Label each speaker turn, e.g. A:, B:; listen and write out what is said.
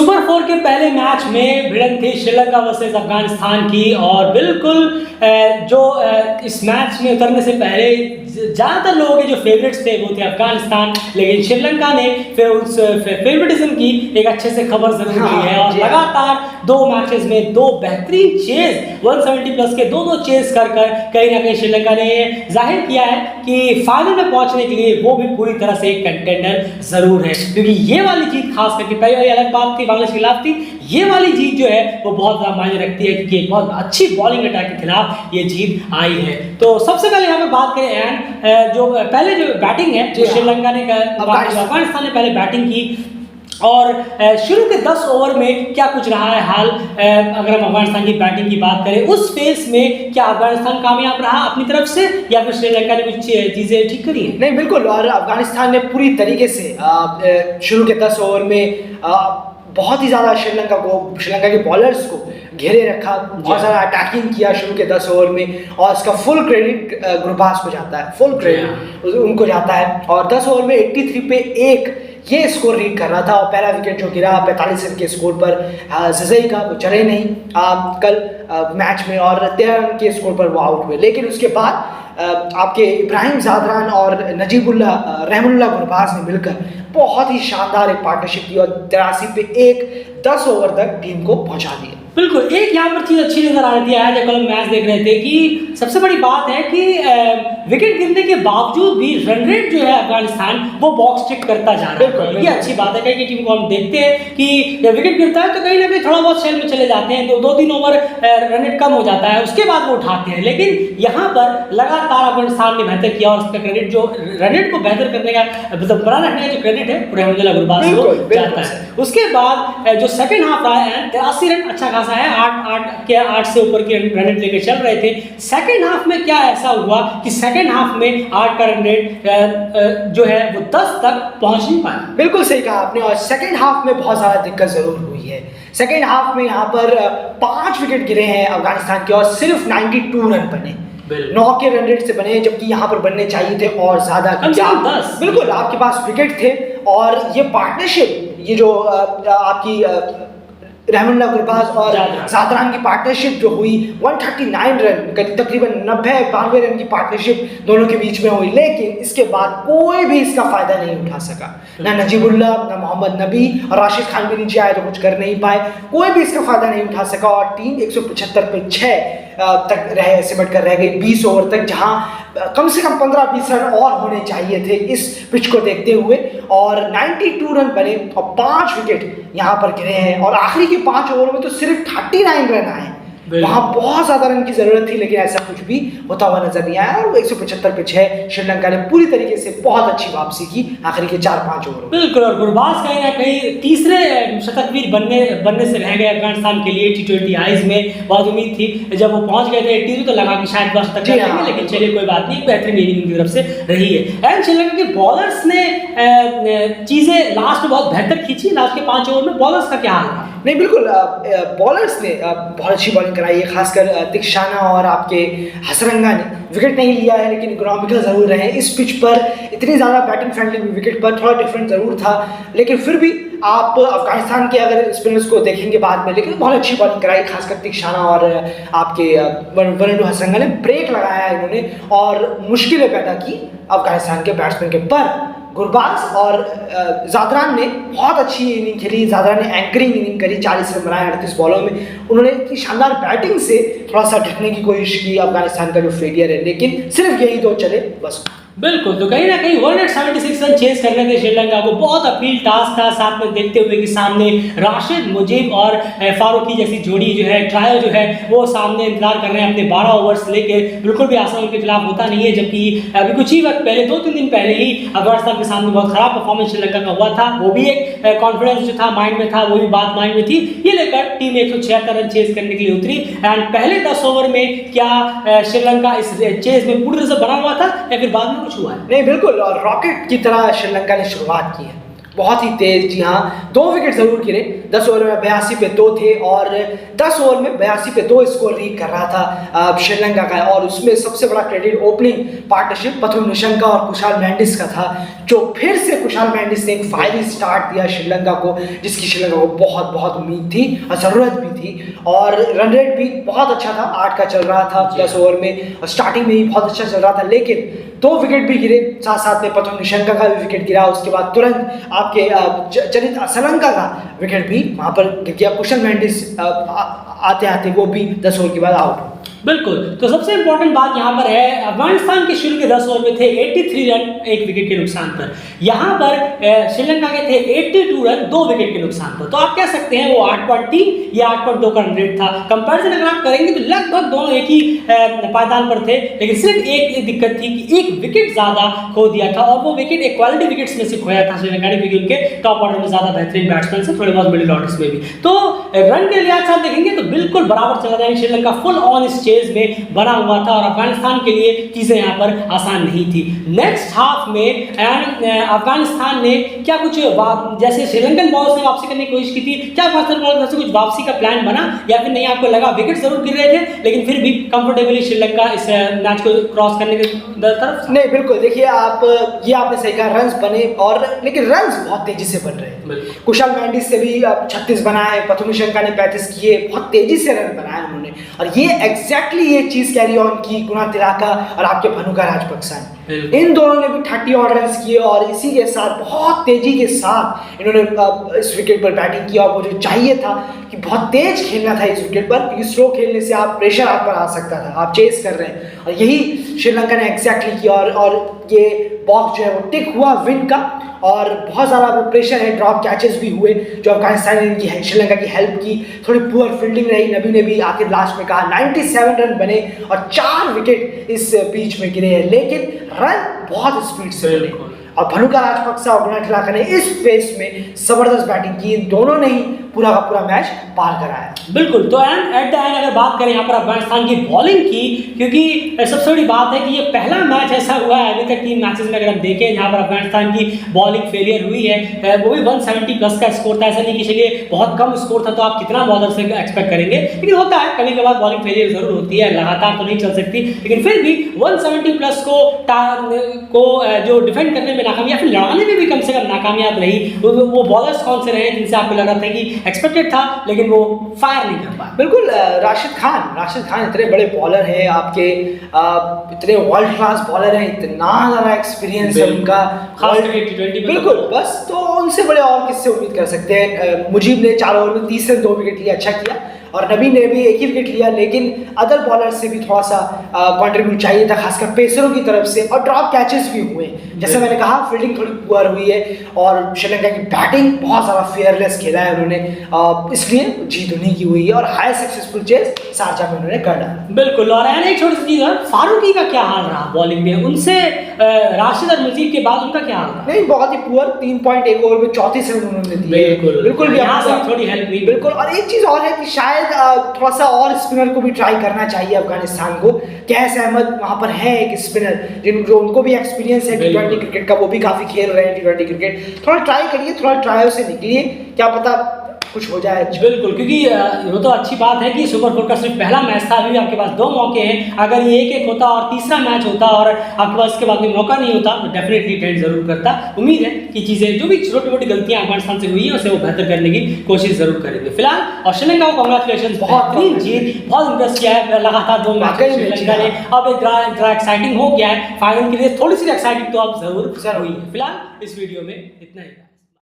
A: Super 4 के पहले match में भिड़ंत थी श्रीलंका वर्सेस अफगानिस्तान की और बिल्कुल इस मैच में उतरने से पहले ज़्यादातर लोगों के जो फेवरेट्स थे वो थे अफगानिस्तान, लेकिन श्रीलंका ने फिर उस फेवरेटिज्म की एक अच्छे से खबर जरूर ली है और लगातार 2 मैचेस में 2 बेहतरीन चेज 170 प्लस के 2 चेज कर कहीं ना कहीं श्रीलंका ने जाहिर किया है कि फाइनल में पहुंचने के लिए वो भी पूरी तरह से एक कंटेंडर जरूर है, क्योंकि ये वाली जीत खास करके पहले वाली अलग बात थी बांग्लादेश के खिलाफ थी, ये वाली जीत जो है वो बहुत ज़्यादा मायने रखती है क्योंकि एक बहुत अच्छी बॉलिंग अटैक के खिलाफ ये जीत आई है। तो सबसे पहले यहाँ पर बात करें जो पहले जो बैटिंग है जो श्रीलंका ने अफगानिस्तान ने पहले बैटिंग की और शुरू के 10 ओवर में क्या कुछ रहा है हाल। अगर हम अफगानिस्तान की बैटिंग की बात करें उस फेज में क्या अफगानिस्तान कामयाब रहा अपनी तरफ से या फिर श्रीलंका ने कुछ चीज़ें ठीक करी है?
B: नहीं, बिल्कुल। और अफगानिस्तान ने पूरी तरीके से शुरू के 10 ओवर में बहुत ही ज़्यादा श्रीलंका के बॉलर्स को घेरे रखा, बहुत ज़्यादा अटैकिंग किया शुरू के 10 ओवर में और इसका फुल क्रेडिट गुरबाज को जाता है, फुल क्रेडिट उनको जाता है। और 10 ओवर में 83 पे 1 ये स्कोर रीड कर रहा था और पहला विकेट जो गिरा 45 रन के स्कोर पर ज़ज़ई का, वो चले नहीं कल मैच में और 13 रन के स्कोर पर वो आउट हुए। लेकिन उसके बाद आपके इब्राहिम ज़ादरान और रहमुल्लाह गुरबाज ने मिलकर बहुत ही शानदार एक पार्टनरशिप की और 83 पे 1 10 ओवर तक टीम को पहुंचा दिया।
A: बिल्कुल, एक यहाँ पर चीज़ अच्छी नजर आ रही है जब कल हम मैच देख रहे थे कि सबसे बड़ी बात है कि विकेट गिरने के बावजूद भी रन रेट जो है अफगानिस्तान वो बॉक्स चेक करता जा रहा है। ये अच्छी बात है, कई टीम को हम देखते हैं कि जब विकेट गिरता है तो कहीं ना कहीं थोड़ा बहुत शेल में चले जाते हैं, तो 2-3 ओवर रन रेट कम हो जाता है, उसके बाद वो उठाते हैं। लेकिन यहाँ पर लगातार अफगानिस्तान ने बेहतर किया और उसका क्रेडिट जो रन रेट को बेहतर करने का मतलब बना रखने का जो क्रेडिट है रहमुल्लाह गुरबाज को जाता है। उसके बाद जो सेकंड हाफ रहा है 83 रन अच्छा खासा है, 8 से ऊपर के रन रेट लेके चल रहे थे। सेकंड हाफ में क्या ऐसा हुआ कि सेकंड हाफ में 8 का रन रेट जो है वो 10 तक पहुंच नहीं पाया। बिल्कुल
B: सही कहा आपने। और सेकंड हाफ में बहुत ज़्यादा दिक्कत ज़रूर हुई है। सेकंड हाफ में यहाँ पर 5 विकेट गिरे हैं अफगानिस्तान के और सिर्फ 92 रन बने, 9 के रन रेट से बने, जबकि यहाँ पर बनने चाहिए थे और ज़्यादा। बिल्कुल, आपके पास विकेट थे और ये पार्टनरशिप, ये जो आपकी रहमुल्लाह गुरबाज और ज़ादरान की पार्टनरशिप जो हुई 139 रन, तकरीबन 90-92 रन की पार्टनरशिप दोनों के बीच में हुई, लेकिन इसके बाद कोई भी इसका फ़ायदा नहीं उठा सका। ना नजीबुल्लाह, ना मोहम्मद नबी और राशिद खान भी नीचे आए तो कुछ कर नहीं पाए, कोई भी इसका फ़ायदा नहीं उठा सका और टीम 175 पे 6 तक सिमट कर रह गई 20 ओवर तक, जहां कम से कम 15-20 रन और होने चाहिए थे इस पिच को देखते हुए। और 92 रन बने और 5 विकेट यहाँ पर गिरे हैं और आखिरी के 5 ओवर में तो सिर्फ 39 रन आए। वहाँ बहुत ज़्यादा रन की ज़रूरत थी, लेकिन ऐसा कुछ भी होता हुआ नजर नहीं आया और 175 पे 6 श्रीलंका ने पूरी तरीके से बहुत अच्छी वापसी की आखिरी के 4-5 ओवर।
A: बिल्कुल, और गुरबाज कहीं ना कहीं तीसरे शतकवीर बनने से रह गए अफगानिस्तान के लिए T20 आईज में। बहुत उम्मीद थी जब वो पहुंच गए थे 80 तो लगा कि शायद बस तक जाएंगे, लेकिन चलिए कोई बात नहीं, बेहतरीन इनिंग की तरफ से रही है। एंड श्रीलंका के बॉलर्स ने चीज़ें लास्ट में बहुत बेहतर खींची। लास्ट के 5 ओवर में बॉलर्स का क्या हाल रहा?
B: नहीं, बिल्कुल, बॉलर्स ने बहुत अच्छी बॉलिंग कराई है, खासकर तिक्षाना और आपके हसरंगा ने विकेट नहीं लिया है, लेकिन इकोनॉमिकल ज़रूर रहे। इस पिच पर इतनी ज़्यादा बैटिंग फ्रेंडली विकेट पर थोड़ा डिफरेंट ज़रूर था, लेकिन फिर भी आप अफगानिस्तान के अगर स्पिनर्स को देखेंगे बाद में, लेकिन बहुत अच्छी बॉलिंग कराई, खासकर तिक्षाना और आपके वरुण हसरंगा ने ब्रेक लगाया इन्होंने और मुश्किलें पैदा की अफगानिस्तान के बैट्समैन के। पर गुरबाज और ज़ादरान ने बहुत अच्छी इनिंग खेली। ज़ादरान ने एंकरिंग इनिंग करी, 40 रन बनाए 38 बॉलों में। उन्होंने इतनी शानदार बैटिंग से थोड़ा सा ढकने की कोशिश की अफगानिस्तान का जो फेलियर है, लेकिन सिर्फ यही 2 चले बस।
A: बिल्कुल, तो कहीं ना कहीं 176 रन चेस करने थे श्रीलंका को, बहुत अपील टास्क था, साथ में देखते हुए कि सामने राशिद मुजीब और फारूकी जैसी जोड़ी जो है, ट्रायो जो है वो सामने इंतजार कर रहे हैं अपने 12 ओवर्स लेके। बिल्कुल भी आसान उनके खिलाफ होता नहीं है, जबकि अभी कुछ ही वक्त पहले 2-3 दिन पहले ही अफगानिस्तान के सामने बहुत खराब परफॉर्मेंस श्रीलंका का हुआ था। वो भी एक कॉन्फिडेंस जो था माइंड में था, वो भी बात माइंड में थी। ये लेकर टीम 176 रन चेस करने के लिए उतरी एंड पहले 10 ओवर में क्या श्रीलंका इस चेस में पूरी तरह से बना हुआ था या फिर बाद में कुछ हुआ है?
B: नहीं, बिल्कुल, और रॉकेट की तरह श्रीलंका ने शुरुआत की है बहुत ही तेज, जी हाँ, 2 विकेट जरूर गिरे। 10 ओवर में 82 पे 2 थे और 10 ओवर में 82 पे 2 स्कोर रीड कर रहा था श्रीलंका का। और उसमें सबसे बड़ा credit opening partnership Pathum Nissanka और कुशाल मेंडिस का था, जो फिर से कुशाल मेंडिस ने एक फायरी स्टार्ट दिया श्रीलंका को, जिसकी श्रीलंका को बहुत बहुत उम्मीद थी और ज़रूरत भी थी। और रन रेट भी बहुत अच्छा था, 8 का चल रहा था 10 ओवर में, और स्टार्टिंग में ही बहुत अच्छा चल रहा था। लेकिन 2 विकेट भी गिरे, साथ साथ में पथुम निशंका का भी विकेट गिरा। उसके बाद तुरंत आपके चरित असलंका का विकेट भी वहां पर गिर गया। कुशल मेंडिस आते आते वो भी 10 ओवर के बाद आउट।
A: बिल्कुल, तो सबसे इंपॉर्टेंट बात यहाँ पर है, अफगानिस्तान के शुरू के 10 ओवर में थे 83 रन 1 विकेट के नुकसान पर। यहाँ पर श्रीलंका के थे 82 रन 2 विकेट के नुकसान पर। तो आप कह सकते हैं वो 8.3 या 8.2 का रन रेट था। कंपैरिजन अगर आप करेंगे तो लगभग दोनों एक ही पायदान पर थे, लेकिन सिर्फ एक दिक्कत थी कि एक विकेट ज्यादा खो दिया था, और वो विकेट इक्वालिटी विकेट्स में से खोया था श्रीलंका ने, क्योंकि उनके टॉप ऑर्डर में ज्यादा बेहतरीन बैट्समैन से, थोड़े बहुत मिडिल ऑर्डर्स में भी। तो रन के लिहाज से आप देखेंगे तो बिल्कुल बराबर चला जाए, श्रीलंका फुल ऑन चेज में बना हुआ था और अफगानिस्तान के लिए चीजें यहाँ पर आसान नहीं थी। नेक्स्ट हाफ में अफगानिस्तान ने क्या कुछ जैसे श्रीलंकन बॉलर्स ने वापसी करने की कोशिश की थी, क्या अफगानिस्तान बॉलर्स से कुछ वापसी का प्लान बना या फिर नहीं? आपको लगा विकेट जरूर गिर रहे थे, लेकिन फिर भी कंफर्टेबली श्रीलंका इस मैच को क्रॉस करने की तरफ?
B: नहीं, बिल्कुल, देखिए आप, ये आपने सही कहा, रन्स बने, और लेकिन रन्स बहुत तेजी से बन रहे हैं। कुशाल मेंडिस से भी 36 बनाए, पथुम निशंका ने 35 किए, बहुत तेजी से रन बनाए उन्होंने, और ये एग्जैक्टली ये चीज कैरी ऑन की कुणाल तिलाका और आपके भनुका राजपक्सा ने। इन दोनों ने भी 30 ऑड रन किए, और इसी के साथ बहुत तेजी के साथ इन्होंने इस विकेट पर बैटिंग की। और वो जो चाहिए था कि बहुत तेज खेलना था इस विकेट पर, क्योंकि स्लो खेलने से आप प्रेशर आप पर आ सकता था, आप चेस कर रहे हैं, और यही श्रीलंका ने एग्जैक्टली किया। और ये बॉक्स जो है वो टिक हुआ विन का, और बहुत ज़्यादा प्रेशर है, ड्रॉप कैचेस भी हुए जो अफगानिस्तान ने इनकी श्रीलंका की हेल्प की। थोड़ी पुअर फील्डिंग रही, नबी ने भी आखिर लास्ट में कहा 97 रन बने और 4 विकेट इस बीच में गिरे हैं, लेकिन रन बहुत स्पीड से बने। और भनुका राजपक्सा और कुणाल तिलाका ने इस फेस में जबरदस्त बैटिंग की, इन दोनों ने ही पूरा का पूरा मैच पार कराया।
A: बिल्कुल, तो एट द एंड अगर बात करें यहाँ पर अफगानिस्तान की बॉलिंग की, क्योंकि सबसे बड़ी बात है कि ये पहला मैच ऐसा हुआ है अभी तक 3 मैचेस में अगर हम देखें जहाँ पर अफगानिस्तान की बॉलिंग फेलियर हुई है, वो भी 170 प्लस का स्कोर था। ऐसा नहीं कि चलिए बहुत कम स्कोर था तो आप कितना बॉलर से एक्सपेक्ट करेंगे, लेकिन होता है कभी कभार बॉलिंग फेलियर जरूर होती है, लगातार तो नहीं चल सकती, लेकिन फिर भी 170 प्लस को जो डिफेंड करने में नाकाम या फिर लड़ाने में भी कम से कम नाकामयाब रही। वो बॉलर्स कौन से रहे जिनसे आपको लग रहा था कि एक्सपेक्टेड था लेकिन वो फायर नहीं कर पाया?
B: बिल्कुल, राशिद खान इतने बड़े बॉलर हैं आपके, इतने वर्ल्ड क्लास बॉलर हैं, इतना ज़्यादा एक्सपीरियंस है उनका, बिल्कुल, बस तो उनसे बड़े और किससे उम्मीद कर सकते हैं। मुजीब ने 4 ओवर में 30 रन 2 विकेट लिए, अच्छा किया, और नबी ने भी 1 ही विकेट लिया, लेकिन अदर बॉलर से भी थोड़ा सा कंट्रीब्यूट चाहिए था, खासकर पेसरों की तरफ से, और ड्रॉप कैचेस भी हुए। जैसे मैंने कहा, फील्डिंग थोड़ी पुअर हुई है, और श्रीलंका की बैटिंग बहुत ज़्यादा फेयरलेस खेला है उन्होंने, इसलिए जीत उन्हीं की हुई है, और हाई सक्सेसफुल चेस शारजाह में उन्होंने कर डाला।
A: बिल्कुल, और एक छोटी सी चीज़ है, फारूकी का क्या हाल रहा बॉलिंग में? उनसे राशिद और मुजीब के बाद उनका क्या हाल रहा?
B: नहीं, बहुत ही पुअर, 3.1 ओवर में 34 रन उन्होंने दिए, बिल्कुल भी
A: यहाँ से थोड़ी हेल्प नहीं।
B: बिल्कुल, और एक चीज़ और है कि शायद थोड़ा सा और स्पिनर को भी ट्राई करना चाहिए अफगानिस्तान को। कैस अहमद वहाँ पर है एक स्पिनर जो उनको भी एक्सपीरियंस है T20 क्रिकेट का, वो भी काफ़ी खेल रहे हैं T20 क्रिकेट। थोड़ा ट्राई करिए, थोड़ा ट्रायल से निकलिए, क्या पता कुछ हो जाए।
A: बिल्कुल, क्योंकि वो तो अच्छी बात है कि सुपर 4 का सिर्फ पहला मैच था, अभी आपके पास 2 मौके हैं। अगर ये एक होता और तीसरा मैच होता और आपके पास इसके बाद में मौका नहीं होता तो डेफिनेटली ट्रेंड जरूर करता। उम्मीद है कि चीज़ें जो भी छोटी मोटी गलतियां अफगानिस्तान से हुई हैं उसे वो बेहतर करने की कोशिश जरूर करेंगे। फिलहाल और श्रीलंका को कांग्रेचुलेशन, बहुत जीत, बहुत इंप्रेस किया है लगातार 2 मैच श्रीलंका ने। अब एक एक्साइटिंग हो गया है, फाइनल के लिए थोड़ी सी एक्साइटिंग तो अब जरूर हुई है। फिलहाल इस वीडियो में इतना ही।